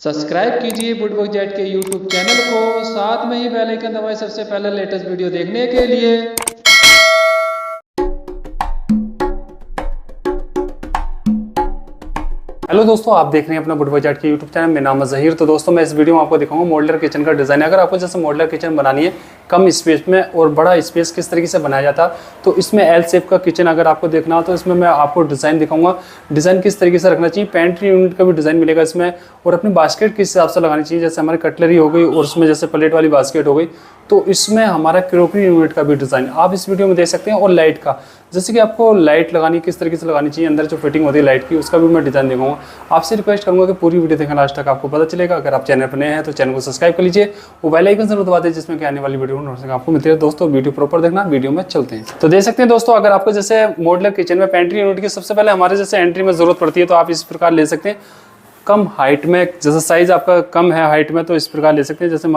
Subscribe कीजिए woodwork jet के YouTube channel को, साथ में ही बेल आइकन दबाएं सबसे पहले लेटेस्ट वीडियो देखने के लिए। हेलो दोस्तों, आप देख रहे हैं अपना वुडवर्क जेट के यूट्यूब चैनल। मेरा नाम है ज़हीर। तो दोस्तों मैं इस वीडियो में आपको दिखाऊंगा मॉड्यूलर किचन का डिज़ाइन। अगर आपको जैसे मॉड्यूलर किचन बनानी है कम स्पेस में और बड़ा स्पेस किस तरीके से बनाया जाता, तो इसमें एल शेप का किचन अगर आपको देखना हो तो इसमें मैं आपको डिज़ाइन दिखाऊंगा। डिज़ाइन किस तरीके से रखना चाहिए, पेंट्री यूनिट का भी डिज़ाइन मिलेगा इसमें, और अपनी बास्केट किस हिसाब से लगानी चाहिए। जैसे हमारी कटलरी हो गई और उसमें जैसे प्लेट वाली बास्केट हो गई, तो इसमें हमारा क्रॉकरी यूनिट का भी डिज़ाइन आप इस वीडियो में देख सकते हैं। और लाइट का, जैसे कि आपको लाइट लगानी किस तरीके से लगानी चाहिए, अंदर जो फिटिंग होती है लाइट की, उसका भी मैं डिज़ाइन दिखाऊंगा। आपसे रिक्वेस्ट करूंगा कि पूरी वीडियो देखना लास्ट तक, आपको पता चलेगा। अगर आप चैनल पर नए हैं तो चैनल को सब्सक्राइब कर लीजिए, वो बेल आइकन जरूर दबा दीजिए जिसमें कि आने वाली वीडियो नोटिफिकेशन आपको मिलती है। दोस्तों वीडियो प्रॉपर देखना। वीडियो में चलते हैं तो देख सकते हैं दोस्तों, अगर आपको जैसे मॉड्यूलर किचन में पेंट्री यूनिट की सबसे पहले हमारे जैसे एंट्री में जरूरत पड़ती है, तो आप इस प्रकार ले सकते हैं। कम हाइट में, जैसे साइज आपका कम है हाइट में, तो इस प्रकार ले सकते हैं। जैसे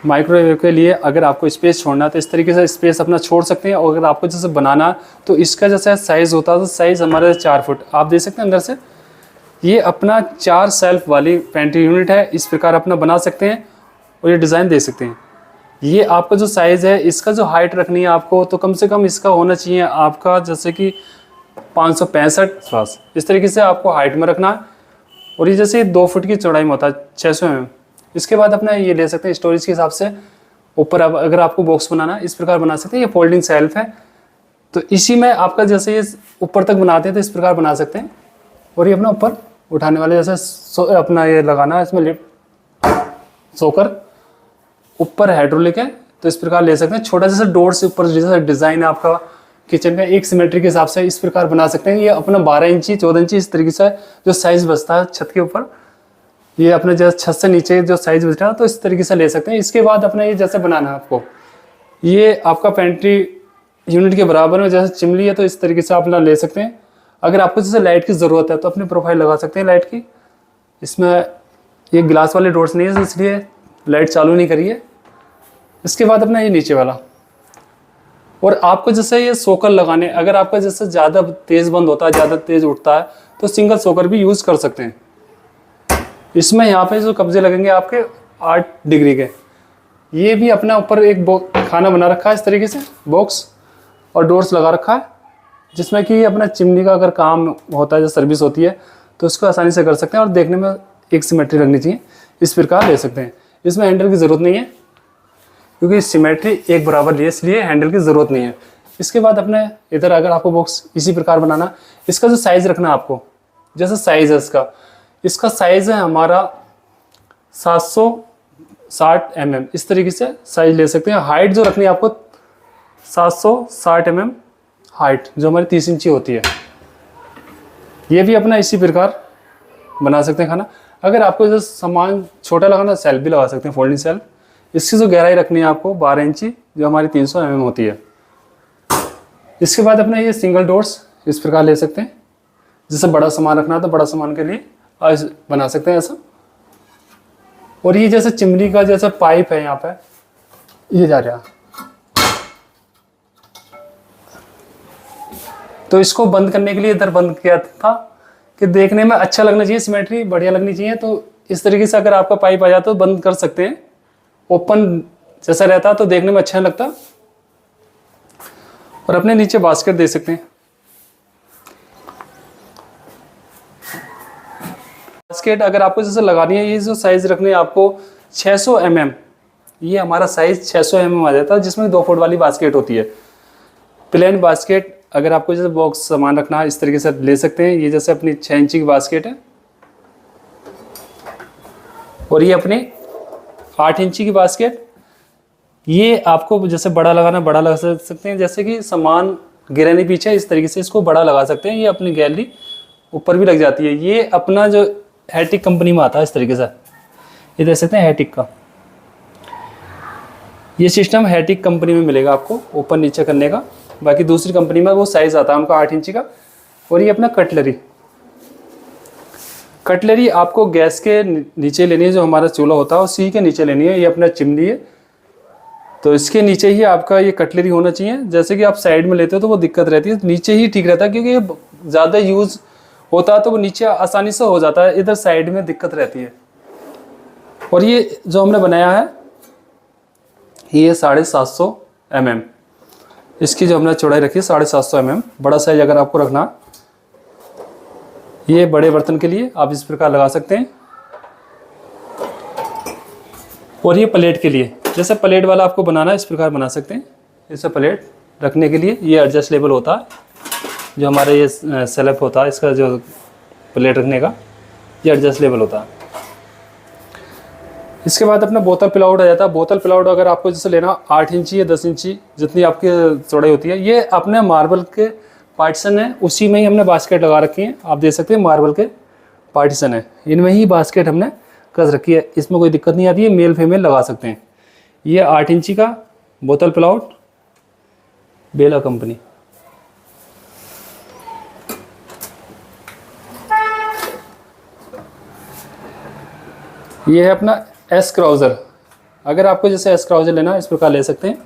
माइक्रोवेव के लिए अगर आपको स्पेस छोड़ना है तो इस तरीके से स्पेस अपना छोड़ सकते हैं। और अगर आपको जैसे बनाना तो इसका जैसे साइज़ होता है तो साइज़ हमारे 4 फुट आप देख सकते हैं। अंदर से ये अपना 4 सेल्फ वाली पेंट्री यूनिट है, इस प्रकार अपना बना सकते हैं और ये डिज़ाइन दे सकते हैं। ये आपका जो साइज़ है, इसका जो हाइट रखनी है आपको, तो कम से कम इसका होना चाहिए आपका जैसे कि 565 इस तरीके से आपको हाइट में रखना है। और ये जैसे 2 फुट की चौड़ाई में होता है, 600 mm। इसके बाद अपना ये ले सकते हैं स्टोरेज के हिसाब से। ऊपर अगर आपको बॉक्स बनाना है इस प्रकार बना सकते हैं। ये फोल्डिंग सेल्फ है, तो इसी में आपका जैसे ये ऊपर तक बनाते हैं तो इस प्रकार बना सकते हैं। और ये अपना ऊपर उठाने वाले जैसे अपना ये लगाना है, इसमें लिफ्ट सोकर ऊपर हाइड्रोलिक है, तो इस प्रकार ले सकते हैं। छोटा जैसे डोर से ऊपर जैसा डिज़ाइन है आपका किचन का, एक सिमेट्री के हिसाब से इस प्रकार बना सकते हैं। ये अपना 12 इंची 14 इंची इस तरीके से जो साइज़ बचता है छत के ऊपर, ये अपने जैसे छत से नीचे जो साइज़ बच रहा है तो इस तरीके से ले सकते हैं। इसके बाद अपना ये जैसे बनाना है आपको, ये आपका पेंट्री यूनिट के बराबर में जैसे चिमनी है, तो इस तरीके से आप ले सकते हैं। अगर आपको जैसे लाइट की ज़रूरत है तो अपनी प्रोफाइल लगा सकते हैं लाइट की। इसमें ये ग्लास वाले डोर्स नहीं है इसलिए लाइट चालू नहीं करिए। इसके बाद अपना ये नीचे वाला, और आपको जैसे ये सोकर लगाने, अगर आपका जैसे ज़्यादा तेज़ बंद होता है, ज़्यादा तेज़ उठता है, तो सिंगल सोकर भी यूज़ कर सकते हैं। इसमें यहाँ पे जो कब्जे लगेंगे आपके 8 डिग्री के, ये भी अपना ऊपर एक खाना बना रखा है इस तरीके से बॉक्स, और डोर्स लगा रखा है जिसमें कि अपना चिमनी का अगर काम होता है, जो सर्विस होती है, तो उसको आसानी से कर सकते हैं। और देखने में एक सिमेट्री लगनी चाहिए, इस प्रकार ले सकते हैं। इसमें हैंडल की ज़रूरत नहीं है क्योंकि सिमेट्री एक बराबर लिए, इसलिए हैंडल की ज़रूरत नहीं है। इसके बाद अपने इधर अगर आपको बॉक्स इसी प्रकार बनाना, इसका जो साइज़ रखना है आपको, जैसे साइज़ है इसका साइज़ है हमारा 760 mm, इस तरीके से साइज़ ले सकते हैं। हाइट जो रखनी है आपको 760 mm हाइट, जो हमारी 30 इंची होती है। ये भी अपना इसी प्रकार बना सकते हैं खाना। अगर आपको जो सामान छोटा लगाना, सेल्फ भी लगा सकते हैं, फोल्डिंग सेल्फ। इसकी जो गहराई रखनी है आपको 12 इंची, जो हमारी 300 mm होती है। इसके बाद अपना ये सिंगल डोर्स इस प्रकार ले सकते हैं। जैसे बड़ा सामान रखना है तो बड़ा सामान के लिए बना सकते हैं ऐसा। और ये जैसे चिमनी का जैसा पाइप है यहाँ पे, ये जा रहा है, तो इसको बंद करने के लिए इधर बंद किया था कि देखने में अच्छा लगना चाहिए, सिमेट्री बढ़िया लगनी चाहिए। तो इस तरीके से अगर आपका पाइप आ जाता तो बंद कर सकते हैं। ओपन जैसा रहता तो देखने में अच्छा लगता। और अपने नीचे बास्केट दे सकते हैं। बास्केट अगर आपको जैसे लगानी है, ये जो साइज़ रखनी है आपको 600 mm, ये हमारा साइज़ 600 mm आ जाता है, जिसमें 2 फुट वाली बास्केट होती है। प्लेन बास्केट अगर आपको जैसे बॉक्स सामान रखना है इस तरीके से ले सकते हैं। ये जैसे अपनी 6 इंची की बास्केट है, और ये अपनी 8 इंची की बास्केट। ये आपको जैसे बड़ा लगाना बड़ा लगा सकते हैं, जैसे कि सामान गिरे नहीं पीछे, इस तरीके से इसको बड़ा लगा सकते हैं। ये अपनी गैलरी ऊपर भी लग जाती है। ये अपना जो हैटिक कंपनी में आता है इस तरीके से, ये देख सकते हैं हैटिक का ये सिस्टम हैटिक कंपनी में मिलेगा आपको ऊपर नीचे करने का। बाकी दूसरी कंपनी में वो साइज़ आता है उनका 8 इंची का। और ये अपना कटलरी आपको गैस के नीचे लेनी है, जो हमारा चूल्हा होता है उसी के नीचे लेनी है। ये अपना चिमनी है, तो इसके नीचे ही आपका ये कटलरी होना चाहिए। जैसे कि आप साइड में लेते हो तो वो दिक्कत रहती है, नीचे ही ठीक रहता है, क्योंकि ये ज़्यादा यूज़ होता है तो वो नीचे आसानी से हो जाता है, इधर साइड में दिक्कत रहती है। और ये जो हमने बनाया है ये 750 mm, इसकी जो हमने चौड़ाई रखी है 750 mm। बड़ा साइज अगर आपको रखना, ये बड़े बर्तन के लिए आप इस प्रकार लगा सकते हैं। और ये प्लेट के लिए, जैसे प्लेट वाला आपको बनाना है इस प्रकार बना सकते हैं। जैसे प्लेट रखने के लिए ये एडजस्टेबल होता है, जो हमारा ये सेलफ होता है इसका जो प्लेट रखने का, ये एडजस्टेबल होता है। इसके बाद अपना बोतल प्लाउड आ जाता है। बोतल प्लाउड अगर आपको जैसे लेना 8 इंची या 10 इंची जितनी आपकी चौड़ाई होती है, ये अपने मार्बल के पार्टीशन है, उसी में ही हमने बास्केट लगा रखी है। आप देख सकते हैं मार्बल के पार्टीशन है, इनमें ही बास्केट हमने कस रखी है, इसमें कोई दिक्कत नहीं आती है, मेल फीमेल लगा सकते हैं। ये 8 इंची का बोतल प्लाउड, बेला कंपनी। ये है अपना एस क्राउजर। अगर आपको जैसे एस क्राउजर लेना इस प्रकार ले सकते हैं।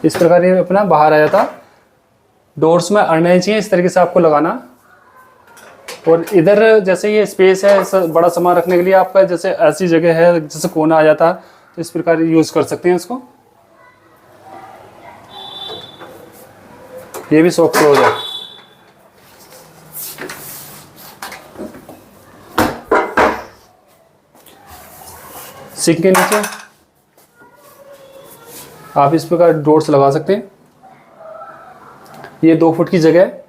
इस प्रकार ये अपना बाहर आ जाता। डोर्स में अड़ने चाहिए इस तरीके से आपको लगाना। और इधर जैसे ये स्पेस है बड़ा सामान रखने के लिए, आपका जैसे ऐसी जगह है जैसे कोना आ जाता, तो इस प्रकार यूज कर सकते हैं इसको। ये भी सॉफ्ट क्लोज है। सिंक के नीचे आप इस प्रकार डोर्स लगा सकते हैं। ये 2 फुट की जगह है,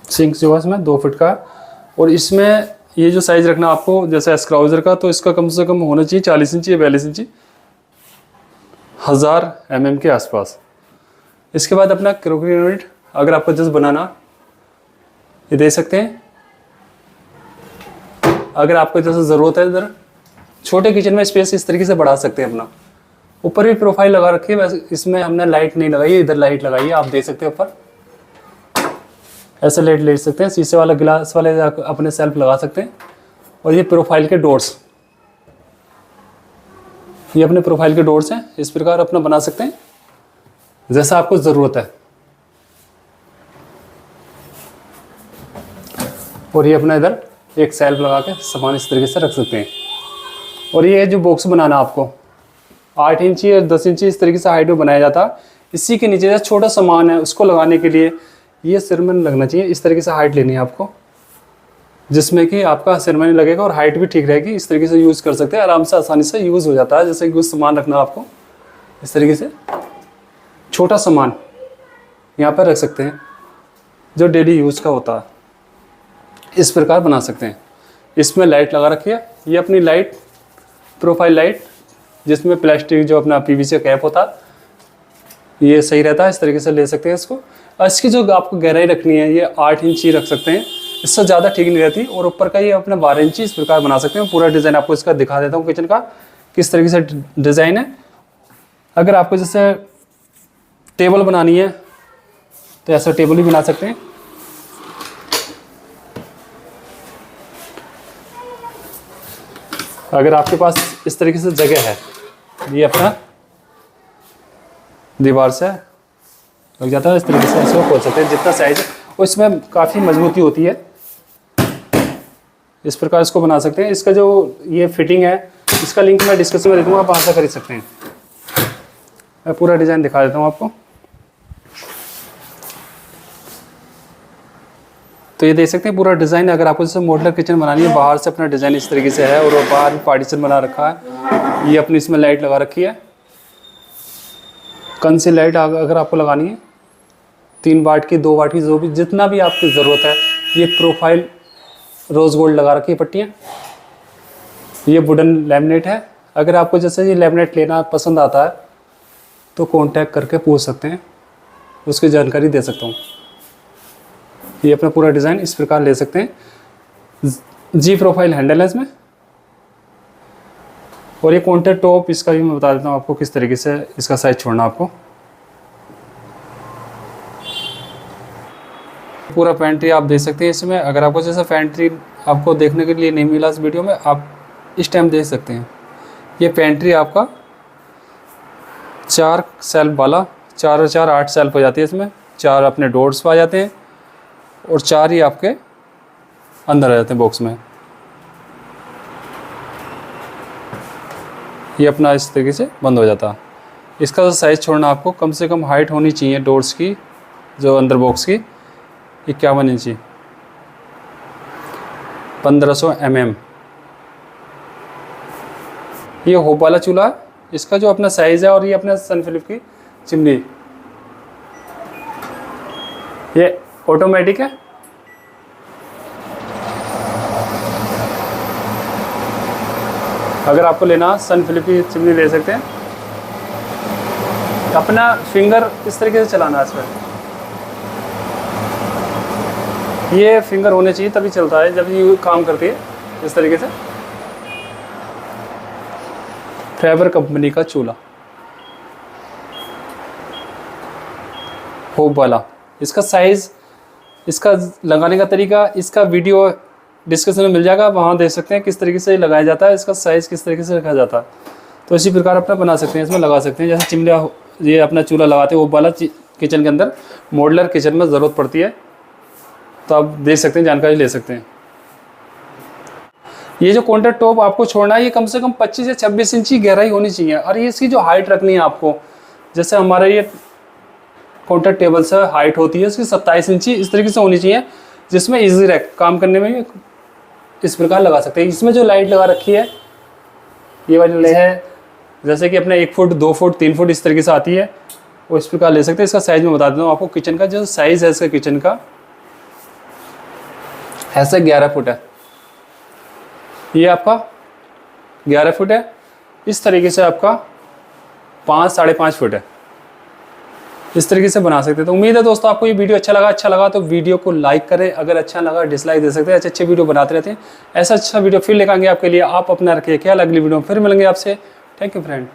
सिंक जो है इसमें 2 फुट का। और इसमें ये जो साइज रखना आपको जैसे स्क्राउजर का, तो इसका कम से कम होना चाहिए 40 इंची या 42 इंची, 1000 mm के आसपास। इसके बाद अपना क्रोकरी यूनिट अगर आपको जैसे बनाना, ये दे सकते हैं। अगर आपको जैसे ज़रूरत है, इधर छोटे किचन में स्पेस इस तरीके से बढ़ा सकते हैं अपना। ऊपर भी प्रोफाइल लगा रखी है, वैसे इसमें हमने लाइट नहीं लगाई है, इधर लाइट लगाई है, आप देख सकते हैं ऊपर ऐसे लाइट ले सकते हैं। शीशे वाला गिलास वाले अपने सेल्फ लगा सकते हैं। और ये प्रोफाइल के डोर्स, ये अपने प्रोफाइल के डोर्स हैं, इस प्रकार अपना बना सकते हैं जैसा आपको ज़रूरत है। और ये अपना इधर एक सेल्फ लगा के सामान इस तरीके से रख सकते हैं। और ये जो बॉक्स बनाना आपको 8 इंची या 10 इंची इस तरीके से हाइट में बनाया जाता। इसी के नीचे छोटा सामान है उसको लगाने के लिए ये सिर में लगना चाहिए, इस तरीके से हाइट लेनी है आपको, जिसमें कि आपका सिर में नहीं लगेगा और हाइट भी ठीक रहेगी। इस तरीके से यूज़ कर सकते हैं, आराम से आसानी से यूज़ हो जाता है। जैसे कि कुछ सामान रखना आपको इस तरीके से छोटा सामान यहाँ पर रख सकते हैं जो डेली यूज़ का होता है, इस प्रकार बना सकते हैं। इसमें लाइट लगा रखी है, ये अपनी लाइट प्रोफाइल लाइट, जिसमें प्लास्टिक जो अपना पीवीसी कैप होता है ये सही रहता है, इस तरीके से ले सकते हैं इसको। और इसकी जो आपको गहराई रखनी है ये 8 इंची रख सकते हैं, इससे ज़्यादा ठीक नहीं रहती। और ऊपर का ये अपने 12 इंची इस प्रकार बना सकते हैं। पूरा डिज़ाइन आपको इसका दिखा देता हूँ किचन का किस तरीके से डिज़ाइन है। अगर आपको जैसे टेबल बनानी है तो ऐसा टेबल भी बना सकते हैं। अगर आपके पास इस तरीके से जगह है, ये अपना दीवार से लग जाता है, इस तरीके से इसको खोल सकते हैं जितना साइज है। और इसमें काफ़ी मजबूती होती है, इस प्रकार इसको बना सकते हैं। इसका जो ये फिटिंग है इसका लिंक मैं डिस्क्रिप्शन में दे दूँगा, आप वहाँ से खरीद सकते हैं। मैं पूरा डिज़ाइन दिखा देता हूँ आपको। तो ये देख सकते हैं पूरा डिज़ाइन। अगर आपको जैसे मॉडलर किचन बनानी है, बाहर से अपना डिज़ाइन इस तरीके से है और बाहर भी पार्टीशन बना रखा है। ये अपनी इसमें लाइट लगा रखी है, कौन सी लाइट अगर आपको लगानी है 3 वाट की 2 वाट की, जो भी जितना भी आपकी ज़रूरत है। ये प्रोफाइल रोज़ गोल्ड लगा रखी है पट्टियाँ। ये वुडन लैमिनेट है। अगर आपको जैसे ये लैमिनेट लेना पसंद आता है तो कांटेक्ट करके पूछ सकते हैं, उसकी जानकारी दे सकता हूँ। ये अपना पूरा डिज़ाइन इस प्रकार ले सकते हैं। जी प्रोफाइल हैंडल है इसमें। और ये काउंटर टॉप इसका भी मैं बता देता हूँ आपको किस तरीके से इसका साइज छोड़ना आपको। पूरा पेंट्री आप देख सकते हैं इसमें। अगर आपको जैसे पेंट्री आपको देखने के लिए नहीं मिला इस वीडियो में, आप इस टाइम देख सकते हैं ये पेंट्री आपका 4 सेल्फ वाला, 4 और 4 8 सेल्फ हो जाती है इसमें, 4 अपने डोर्स आ जाते हैं और 4 ही आपके अंदर आ जाते हैं बॉक्स में। ये अपना इस तरीके से बंद हो जाता है। इसका साइज़ छोड़ना आपको कम से कम हाइट होनी चाहिए डोर्स की, जो अंदर बॉक्स की 51 इंची 1500 mm। ये होप वाला चूल्हा, इसका जो अपना साइज़ है, और ये अपना सनफिलिप की चिमनी, ये ऑटोमेटिक है। अगर आपको लेना सनफिलिप की चिमनी ले सकते हैं। अपना फिंगर इस तरीके से चलाना है इसमें, ये फिंगर होने चाहिए तभी चलता है जब ये काम करती है इस तरीके से। फेबर कंपनी का चूल्हा होप वाला, इसका साइज़, इसका लगाने का तरीका, इसका वीडियो डिस्क्रिप्शन में मिल जाएगा, वहाँ देख सकते हैं किस तरीके से लगाया जाता है, इसका साइज़ किस तरीके से रखा जाता है। तो इसी प्रकार अपना बना सकते हैं, इसमें लगा सकते हैं। जैसे चिमनिया, ये अपना चूल्हा लगाते हैं होप वाला किचन के अंदर, मॉड्यूलर किचन में ज़रूरत पड़ती है, तो आप देख सकते हैं, जानकारी ले सकते हैं। ये जो काउंटर टॉप आपको छोड़ना है, ये कम से कम 25 से 26 इंची गहराई होनी चाहिए। और ये इसकी जो हाइट रखनी है आपको, जैसे हमारा ये काउंटर टेबल से हाइट होती है इसकी 27 इंची, इस तरीके से होनी चाहिए, जिसमें इजी रहे काम करने में। इस प्रकार लगा सकते हैं। इसमें जो लाइट लगा रखी है, ये वाली ले है, जैसे कि अपने 1 फुट 2 फुट 3 फुट इस तरीके से आती है, वो इस प्रकार ले सकते हैं। इसका साइज़ मैं बता देता हूँ आपको। किचन का जो साइज़ है इसका किचन का ऐसा 11 फुट है, ये आपका 11 फुट है। इस तरीके से आपका 5 साढ़े 5 फुट है, इस तरीके से बना सकते हैं। तो उम्मीद है दोस्तों आपको ये वीडियो अच्छा लगा तो वीडियो को लाइक करें, अगर अच्छा लगा डिसलाइक दे सकते हैं। अच्छे वीडियो बनाते रहते हैं, ऐसा अच्छा वीडियो फिर लेकर आएंगे आपके लिए। आप अपना रखिए ख्याल, अगली वीडियो में फिर मिलेंगे आपसे। Thank you friend.